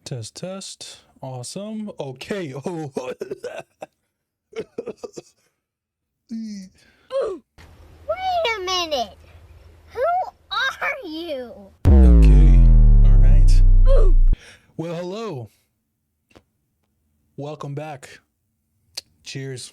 Test, test. Awesome. Okay. Oh. Wait a minute. Who are you? Okay. All right. Well, hello. Welcome back. Cheers.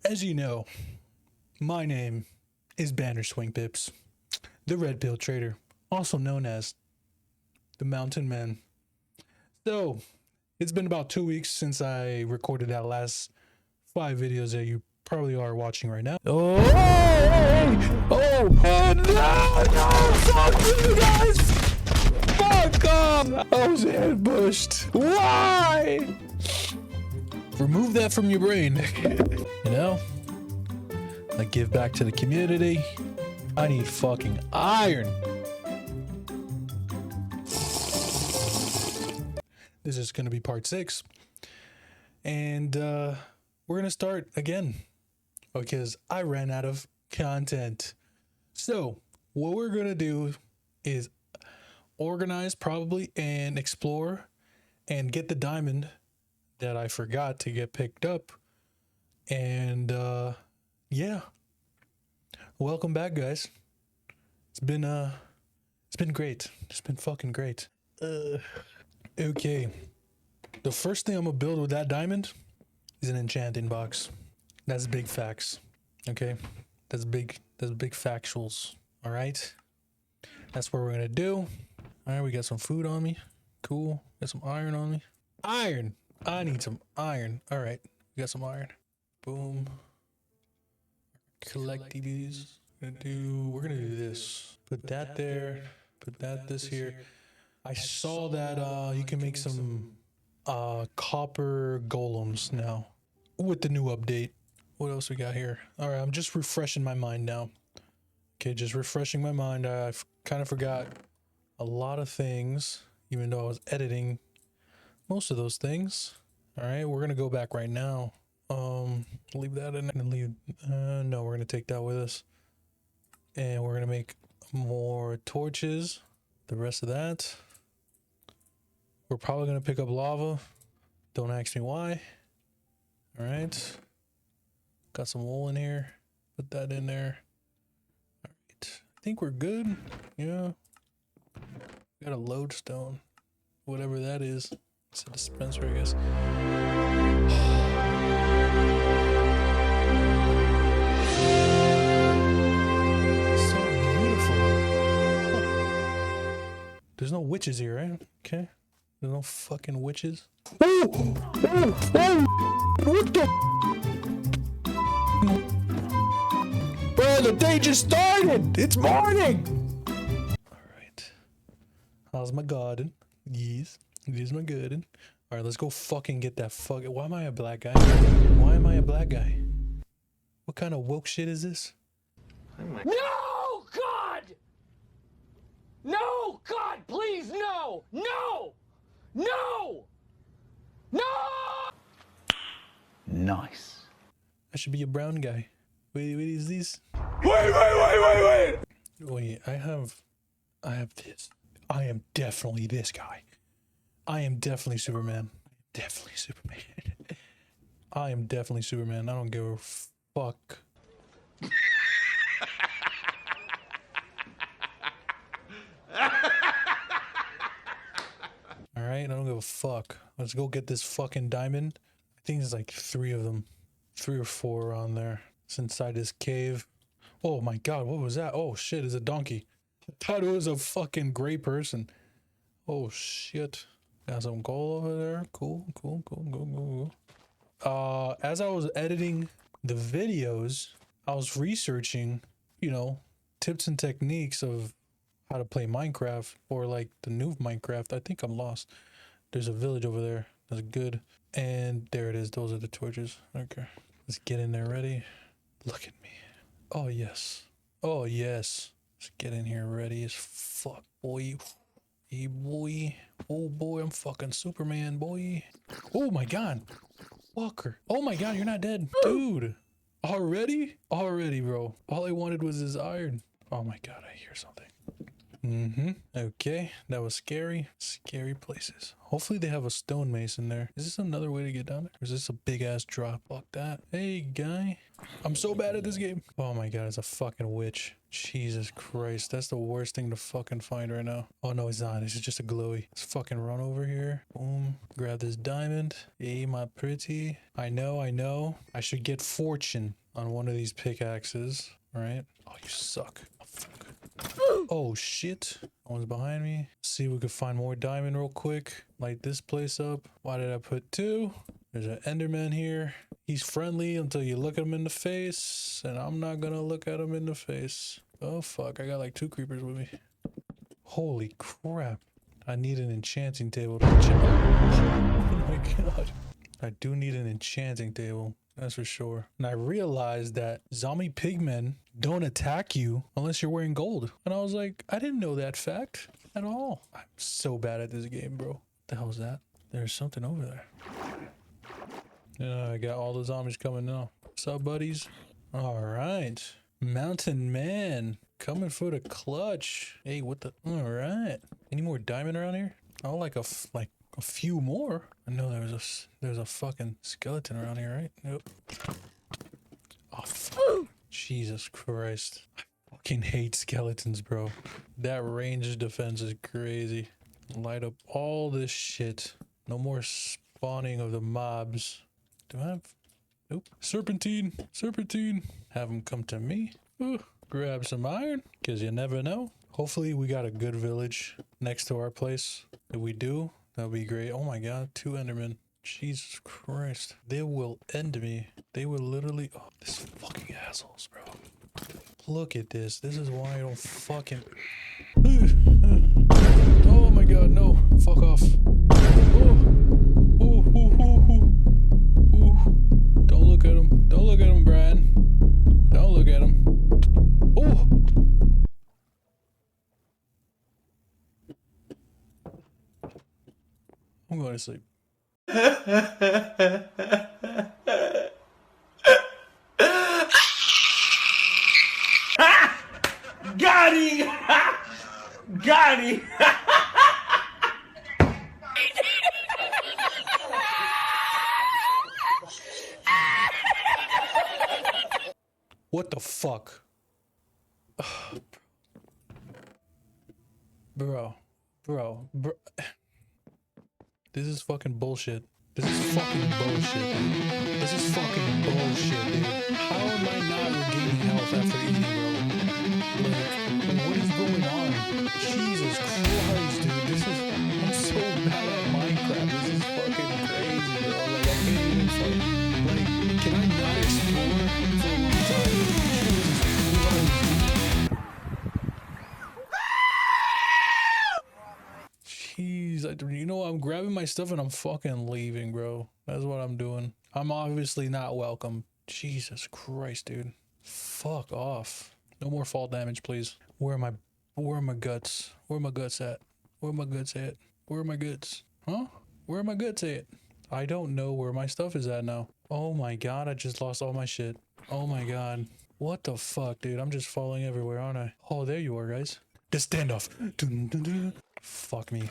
As you know, my name is Banner Swing Pips, the Red Pill Trader, also known as the Mountain Man. So, it's been about 2 weeks since I recorded that last 5 videos that you probably are watching right now. Oh, fuck you guys! Fuck off! I was ambushed. Why? Remove that from your brain. You know, I give back to the community. I need fucking iron. This is gonna be part 6, and we're gonna start again because I ran out of content. So what we're gonna do is organize probably and explore and get the diamond that I forgot to get picked up. And yeah, welcome back, guys. It's been great. It's been fucking great. Okay, the first thing I'm gonna build with that diamond is an enchanting box. That's big facts. Okay, that's big factuals. All right, that's what we're gonna do. All right, we got some food on me. Cool. Got some iron on me. Iron. I need some iron. All right, we got some iron. Boom. Collect these. We're gonna do this. Put that there. Put that this here. I saw that you can make some copper golems now with the new update. What else we got here? All right, I'm just refreshing my mind now. Okay, just refreshing my mind. I kind of forgot a lot of things, even though I was editing most of those things. All right, we're gonna go back right now. Leave that in and leave. No, we're gonna take that with us, and we're gonna make more torches. The rest of that, we're probably gonna pick up lava. Don't ask me why. All right, got some wool in here. Put that in there. All right, I think we're good. Yeah, got a lodestone, whatever that is. It's a dispenser, I guess. So beautiful. There's no witches here, right? Okay. There's no fucking witches. Oh! What the? Bro, the day just started! It's morning! Alright. How's my garden? Yes. Here's my garden. Alright, let's go fucking get that fucking... Why am I a black guy? Why am I a black guy? What kind of woke shit is this? No, God! No, God, please, no! No! No! No! Nice. I should be a brown guy. Wait, is these? Wait! Wait, I have this. I am definitely this guy. I am definitely Superman. Definitely Superman. I am definitely Superman. I don't give a fuck. Alright, I don't give a fuck. Let's go get this fucking diamond. I think there's like 3 of them. 3 or 4 on there. It's inside this cave. Oh my god, what was that? Oh shit, it's a donkey. I thought it was a fucking gray person. Oh shit. Got some gold over there. Cool. As I was editing the videos, I was researching, you know, tips and techniques of how to play Minecraft, or like the new Minecraft. I think I'm lost. There's a village over there. That's good. And there it is. Those are the torches. Okay. Let's get in there ready. Look at me. Oh yes. Oh yes. Let's get in here ready as fuck, boy. Hey boy. Oh boy, I'm fucking Superman, boy. Oh my god. Fucker. Oh my god, you're not dead. Dude. Already? Already, bro. All I wanted was his iron. Oh my god, I hear something. Okay, that was scary. Scary places. Hopefully they have a stone mason there. Is this another way to get down there? Or is this a big ass drop? Fuck that. Hey, guy. I'm so bad at this game. Oh my god, it's a fucking witch. Jesus Christ, that's the worst thing to fucking find right now. Oh no, it's not. This is just a glowy. Let's fucking run over here. Boom. Grab this diamond. Hey, my pretty. I know. I should get fortune on one of these pickaxes. Right? Oh, you suck. Oh, fuck. Oh shit. One's behind me. See if we could find more diamond real quick. Light this place up. Why did I put 2? There's an enderman here. He's friendly until you look at him in the face. And I'm not gonna look at him in the face. Oh fuck, I got like 2 creepers with me. Holy crap. I need an enchanting table to Oh my god. I do need an enchanting table. That's for sure. And I realized that zombie pigmen don't attack you unless you're wearing gold. And I was like, I didn't know that fact at all. I'm so bad at this game, bro. What the hell is that? There's something over there. Yeah, I got all the zombies coming now. What's up, buddies? All right. Mountain man coming for the clutch. Hey, what the? All right. Any more diamond around here? Oh, like a few more. I know there's a fucking skeleton around here, right? Nope. Oh, fuck. Jesus Christ. I fucking hate skeletons, bro. That range defense is crazy. Light up all this shit. No more spawning of the mobs. Do I have... Nope. Serpentine. Serpentine. Have them come to me. Ooh. Grab some iron, because you never know. Hopefully we got a good village next to our place. If we do, that'll be great. Oh my god, 2 endermen. Jesus Christ. They will end me. They will literally... Oh, this fucking assholes, bro. Look at this. This is why I don't fucking... Oh my god, no. Fuck off. Don't look at him. Don't look at him, Brian. Don't look at him. Oh! I'm going to sleep. Got him! Got him! What the fuck? Bro. This is fucking bullshit. This is fucking bullshit, dude. This is fucking bullshit, dude. How am I not regaining health after eating, bro? Like, what is going on? Jesus Christ, dude. This is... I'm so bad at Minecraft. This is fucking crazy, bro. Like, I can't even fucking... Like, can I not explore for a long time? Jesus Christ. Jeez, you know, I'm grabbing my stuff and I'm fucking leaving, bro. That's what I'm doing. I'm obviously not welcome. Jesus Christ, dude. Fuck off. No more fall damage, please. Where are my guts? Where are my guts at? Where are my guts at? Where are my guts? Huh? Where are my guts at? I don't know where my stuff is at now. Oh my god, I just lost all my shit. Oh my god. What the fuck, dude? I'm just falling everywhere, aren't I? Oh, there you are, guys. The standoff. Dun, dun, dun. Fuck me.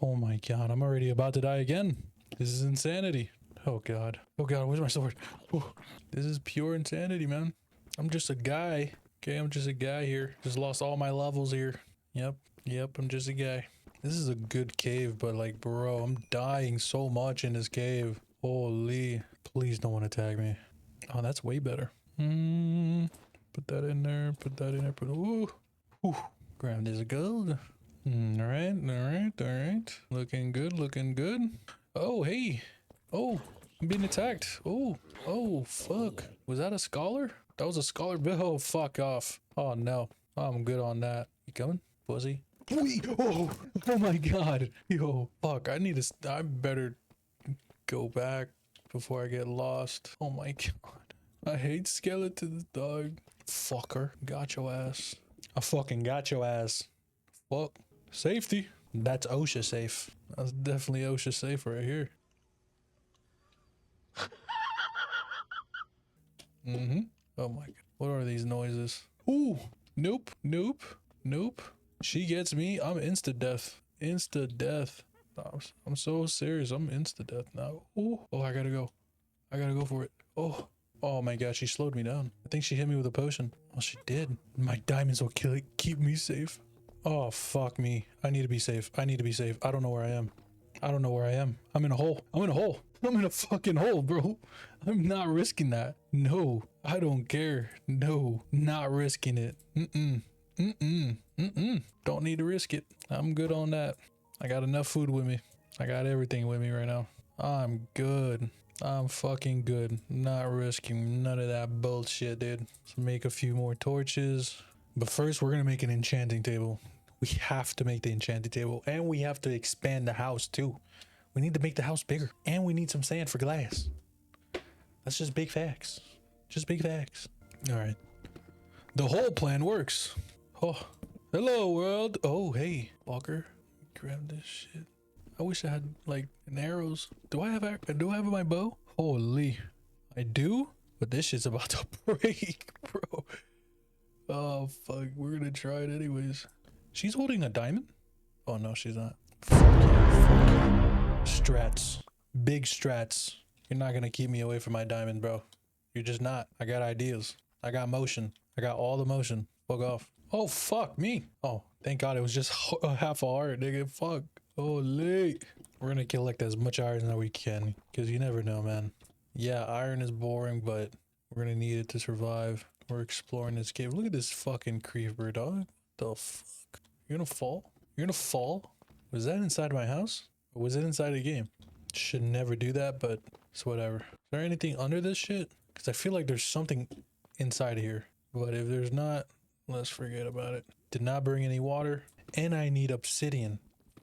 Oh my god, I'm already about to die again. This is insanity. Oh god. Oh god, where's my sword? Oh, this is pure insanity, man. I'm just a guy. Okay, I'm just a guy here. Just lost all my levels here. Yep, I'm just a guy. This is a good cave, but like, bro, I'm dying so much in this cave. Holy. Please don't want to tag me. Oh, that's way better. Put that in there. Put that in there. Ooh. Grab this gold. All right. Looking good. Oh, hey. Oh, I'm being attacked. Oh, fuck. Was that a scholar? That was a scholar. Oh, fuck off. Oh, no. I'm good on that. You coming, pussy? Oh my god. Yo, fuck. I better go back before I get lost. Oh my god. I hate skeletons, dog. Fucker. Got your ass. I fucking got your ass. Fuck. Safety. That's OSHA safe. That's definitely OSHA safe right here. Mm-hmm. Oh my god. What are these noises? Ooh. Nope. Nope. Nope. She gets me. I'm insta death. Insta death. I'm so serious. I'm insta death now. Ooh. Oh, I gotta go. I gotta go for it. Oh. Oh my god, she slowed me down. I think she hit me with a potion. Oh, she did. My diamonds will kill it. Keep me safe. Oh, fuck me. I need to be safe. I need to be safe. I don't know where I am. I don't know where I am. I'm in a hole. I'm in a hole. I'm in a fucking hole, bro. I'm not risking that. No, I don't care. No, not risking it. Don't need to risk it. I'm good on that. I got enough food with me. I got everything with me right now. I'm good. I'm fucking good. Not risking none of that bullshit, dude. Let's make a few more torches. But first, we're gonna make an enchanting table. We have to make the enchanting table, and we have to expand the house too. We need to make the house bigger, and we need some sand for glass. That's just big facts. Just big facts. All right. The whole plan works. Oh, hello world. Oh, hey, Walker. Grab this shit. I wish I had like an arrows. Do I have my bow? Holy, I do. But this shit's about to break, bro. Oh fuck, we're gonna try it anyways. She's holding a diamond? Oh no, she's not. Fuck yeah, fuck yeah. Strats. Big strats. You're not gonna keep me away from my diamond, bro. You're just not. I got ideas. I got motion. I got all the motion. Fuck off. Oh fuck me. Oh, thank god it was just half a heart, nigga. Fuck. Holy. We're gonna collect as much iron as we can, because you never know, man. Yeah, iron is boring, but we're gonna need it to survive. We're exploring this cave. Look at this fucking creeper, dog. What the fuck? You're gonna fall? You're gonna fall? Was that inside my house? Or was it inside the game? Should never do that, but it's whatever. Is there anything under this shit? Because I feel like there's something inside here. But if there's not, let's forget about it. Did not bring any water. And I need obsidian.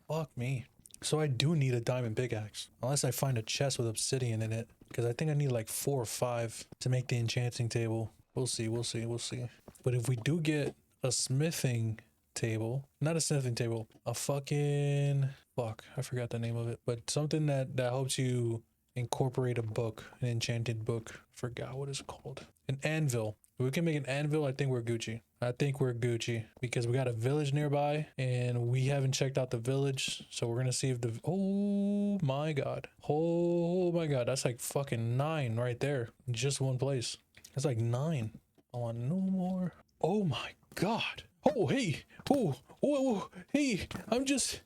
Fuck me. So I do need a diamond pickaxe. Unless I find a chest with obsidian in it. Because I think I need like 4 or 5 to make the enchanting table. We'll see, we'll see, we'll see. But if we do get a smithing table, not a smithing table, a fucking, fuck, I forgot the name of it. But something that helps you incorporate a book, an enchanted book. Forgot what it's called. An anvil. If we can make an anvil, I think we're Gucci. I think we're Gucci because we got a village nearby and we haven't checked out the village. So we're gonna see if the, oh my god. Oh my god, that's like fucking 9 right there. In just one place. That's like 9. I want no more. Oh my god. Oh hey. Oh, whoa, hey, I'm just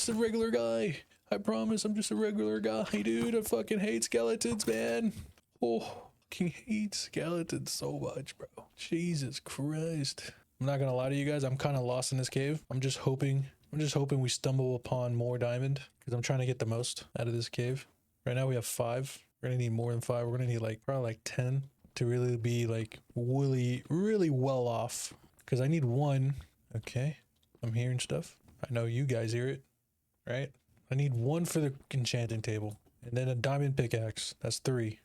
a regular guy. I promise I'm just a regular guy, dude. I fucking hate skeletons, man. Oh. Hate skeletons so much, bro. Jesus Christ. I'm not gonna lie to you guys, I'm kind of lost in this cave. I'm just hoping we stumble upon more diamond because I'm trying to get the most out of this cave. Right now we have 5. We're gonna need more than 5. We're gonna need like probably like 10 to really be like really well off, because I need 1. Okay, I'm hearing stuff. I know you guys hear it, right? I need 1 for the enchanting table, and then a diamond pickaxe. That's 3.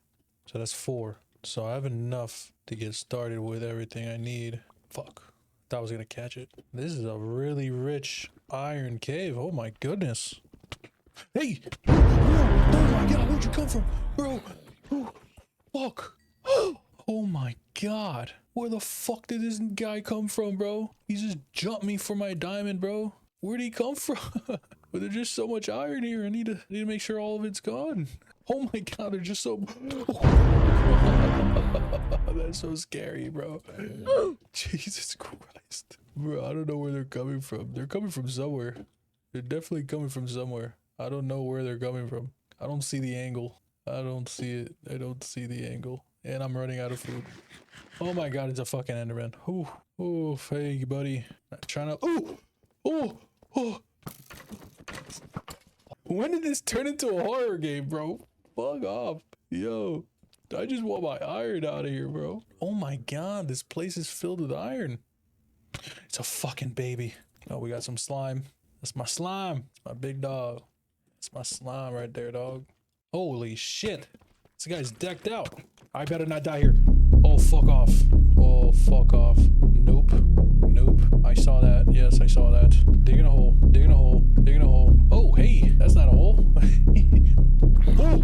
So that's 4. So I have enough to get started with everything I need. Fuck. Thought I was gonna catch it. This is a really rich iron cave. Oh my goodness. Hey! Oh my god, where'd you come from? Bro! Oh, fuck. Oh my god. Where the fuck did this guy come from, bro? He just jumped me for my diamond, bro. Where'd he come from? But there's just so much iron here. I need to make sure all of it's gone. Oh my god, they're just so... That's so scary, bro. Jesus Christ. Bro, I don't know where they're coming from. They're coming from somewhere. They're definitely coming from somewhere. I don't know where they're coming from. I don't see the angle. I don't see it. I don't see the angle. And I'm running out of food. Oh my god, it's a fucking Enderman. Ooh. Oh, hey, buddy. I'm trying to... Oh! Oh! Oh! When did this turn into a horror game, bro? Fuck off. Yo, I just want my iron out of here, bro. Oh my god, this place is filled with iron. It's a fucking baby. Oh, we got some slime. That's my slime. It's my big dog. It's my slime right there, dog. Holy shit. This guy's decked out. I better not die here. Oh, fuck off. Oh, fuck off. Nope. Nope. I saw that. Yes, I saw that. Digging a hole. Digging a hole. Digging a hole. Oh, hey. That's not a hole. Oh.